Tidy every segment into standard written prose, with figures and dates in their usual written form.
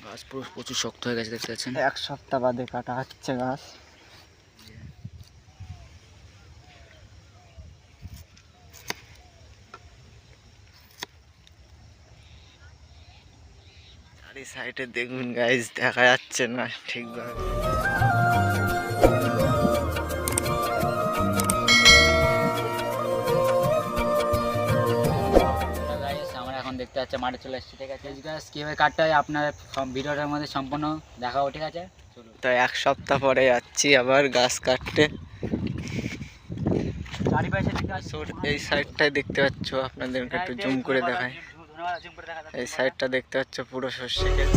গাছ পুরো প্রচুর শক্ত হয়ে গেছে দেখতে পাচ্ছেন। এক সপ্তাহ বাদে কাটা হচ্ছে গাছ। চারি সাইডে দেখুন গাইস, দেখা যাচ্ছে না ঠিকভাবে। আমরা এখন দেখতে পাচ্ছি মাঠে চলে এসেছি, ঠিক আছে। গাছ কীভাবে কাটতে হয় আপনার ভিডিওটার মধ্যে সম্পূর্ণ দেখাবো, ঠিক আছে। তো এক সপ্তাহ পরে যাচ্ছি আবার গাছ কাটতে। এই সাইডটাই দেখতে পাচ্ছ, আপনাদেরকে একটু জুম করে দেখায়। এই সাইডটা দেখতে পাচ্ছ পুরো সর্ষে ক্ষেত।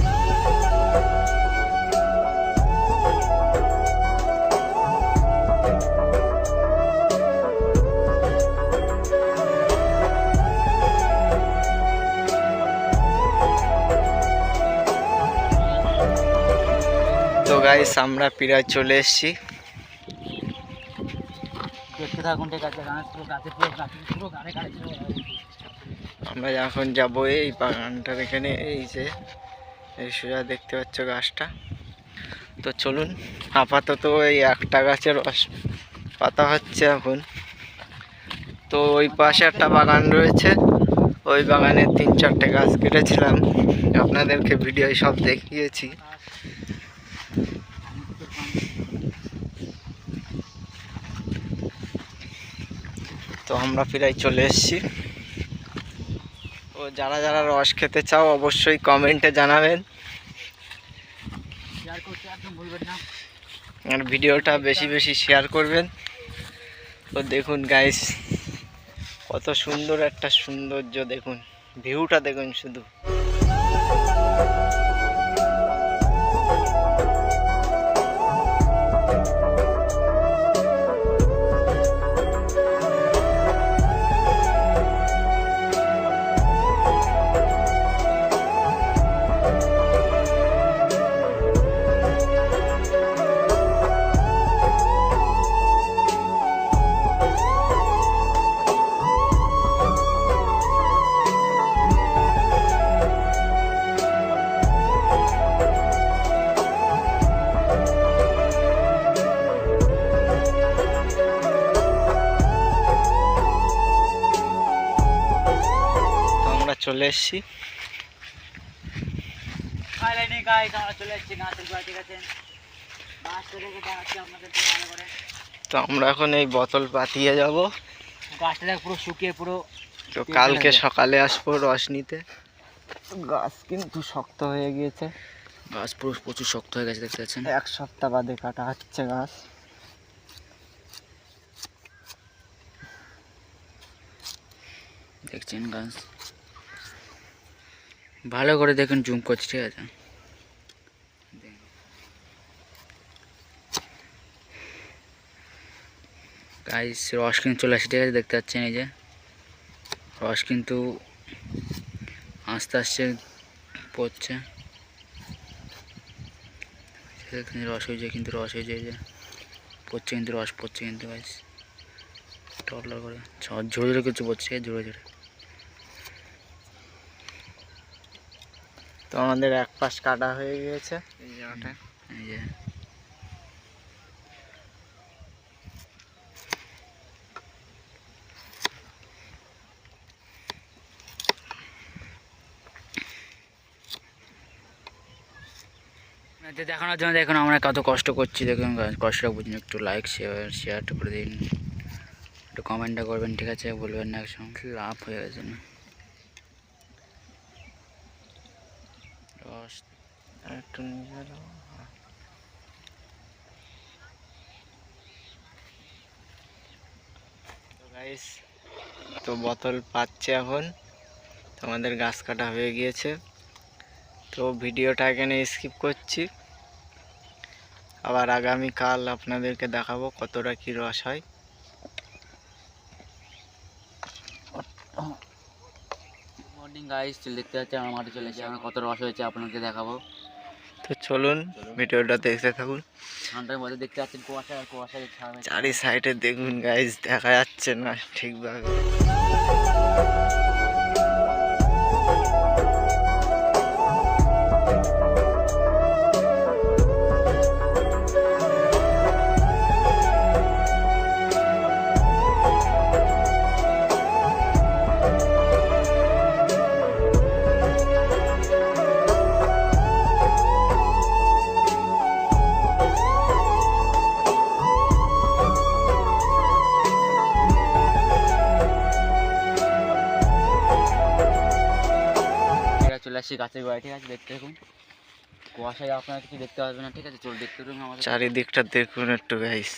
তো গাইস আমরা প্রায় চলে এসেছি। দেখতে থাকুন, ঠিক আছে। আমরা এখন যাবো এই বাগানটার এখানে, এই যে এই সোজা দেখতে পাচ্ছ গাছটা। তো চলুন, আপাতত এই একটা গাছের রস পাতা হচ্ছে এখন। তো ওই পাশে একটা বাগান রয়েছে, ওই বাগানে 3-4টে গাছ কেটেছিলাম, আপনাদেরকে ভিডিও সব দেখিয়েছি। তো আমরা প্রায় চলে এসেছি। তো যারা যারা রস খেতে চাও অবশ্যই কমেন্টে জানাবেন, আর ভিডিওটা বেশি বেশি শেয়ার করবেন। তো দেখুন গাইস, কত সুন্দর একটা সৌন্দর্য, দেখুন ভিউটা দেখুন শুধু। চলে এসেছি, তো আমরা এখন এই বোতল পাতিয়ে যাব। গাছটা পুরো শুকিয়ে পুরো, তো কালকে সকালে আসবো রস নিতে। গাছ কিন্তু শক্ত হয়ে গিয়েছে, গাছ পুরো প্রচুর শক্ত হয়ে গেছে দেখতে পাচ্ছেন। এক সপ্তাহ বাদে কাটা হচ্ছে গাছ। দেখছেন গাছ ভালো করে দেখুন, জুম করছি, ঠিক আছে। গাইস রস কিন্তু চলে আসছে, ঠিক আছে। দেখতে পাচ্ছেন এই যে রস কিন্তু আস্তে আস্তে পড়ছে, রস হয়েছে কিন্তু, রস হয়েছে এই যে পড়ছে কিন্তু, রস পড়ছে কিন্তু গাইস, টলার করে ঝরে ঝরে কিছু পড়ছে, ঝরে ঝরে। তো আমাদের এক পাশ কাটা হয়ে গিয়েছে এই জায়গাটা, এই যে দেখানোর জন্য দেখুন আমরা কত কষ্ট করছি, দেখুন কষ্টটা বুঝুন। একটু লাইক শেয়ারটা করে দিন, একটু কমেন্টটা করবেন, ঠিক আছে। বলবেন না একসঙ্গে লাভ হয়ে গেছে না রস একটু নিয়ে যাও। তো গাইস, তো বোতল পাচ্ছে এখন, আমাদের গাছ কাটা হয়ে গিয়েছে। তো ভিডিওটা এখানে স্কিপ করছি, আবার আগামীকাল আপনাদেরকে দেখাবো কতটা কি রস হয়। মর্নিং গাইস, দেখতে পাচ্ছি আমার মাঠে চলে এসেছি, আমরা কত রস হয়েছে আপনাকে দেখাবো। তো চলুন ভিডিওটা দেখতে থাকুন। ঠান্ডার মধ্যে দেখতে পাচ্ছেন কুয়াশা আর কুয়াশা, চারি সাইডে দেখুন গাইস, দেখা যাচ্ছে না ঠিকভাবে। আসছি গাছের গোড়ায়, ঠিক আছে? দেখতে দেখুন, কুয়াশায় আপনারা কিছু দেখতে পারবেন না, ঠিক আছে? চল দেখতে দেখুন আমাদের চারিদিকটা দেখুন একটু গাইস।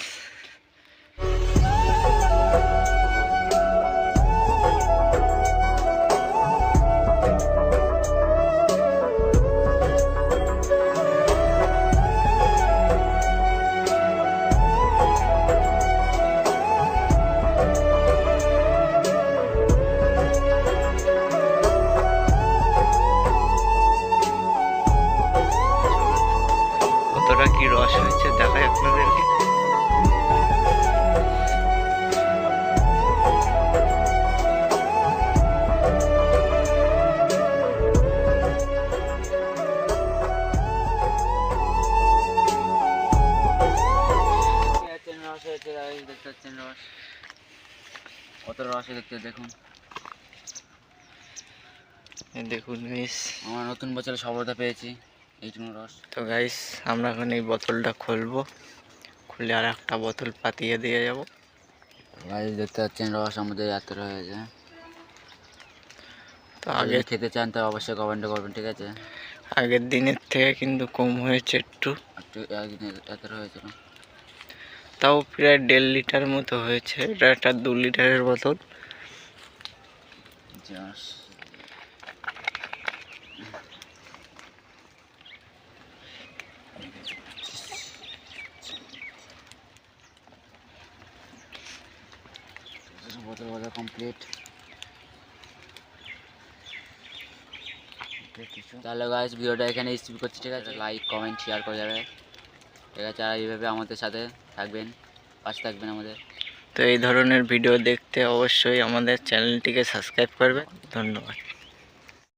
কতটা কি রস হয়েছে দেখাই আপনাদেরকে। রস হয়েছে, দেখতে পাচ্ছেন রস, কত রস দেখতে দেখুন। এই দেখুন গাইস। আমরা নতুন বছরে সফলতা পেয়েছি এইটুকু রস। তো গাইস আমরা এখন এই বোতলটা খুলবো, খুলে আর একটা বোতল পাতিয়ে দিয়ে যাব। গাইস দেখতে পাচ্ছেন রস আমাদের এত হয়েছে। তো আগে খেতে চান তো অবশ্যই কমেন্ট করবেন, ঠিক আছে? আগের দিনের থেকে কিন্তু কম হয়েছে একটু, এত হয়েছিল, তাও প্রায় 1.5 লিটার মতো হয়েছে। এটা একটা 2 লিটারের বোতল। রস বোতল কমপ্লিট। তাহলে গাইস ভিডিওটা এখানে স্কিপ করছি, ঠিক আছে? লাইক কমেন্ট শেয়ার করে যাবে, ঠিক আছে? আর এইভাবে আমাদের সাথে থাকবেন, পাশে থাকবেন আমাদের। তো এই ধরনের ভিডিও দেখতে অবশ্যই আমাদের চ্যানেলটিকে সাবস্ক্রাইব করবেন। ধন্যবাদ।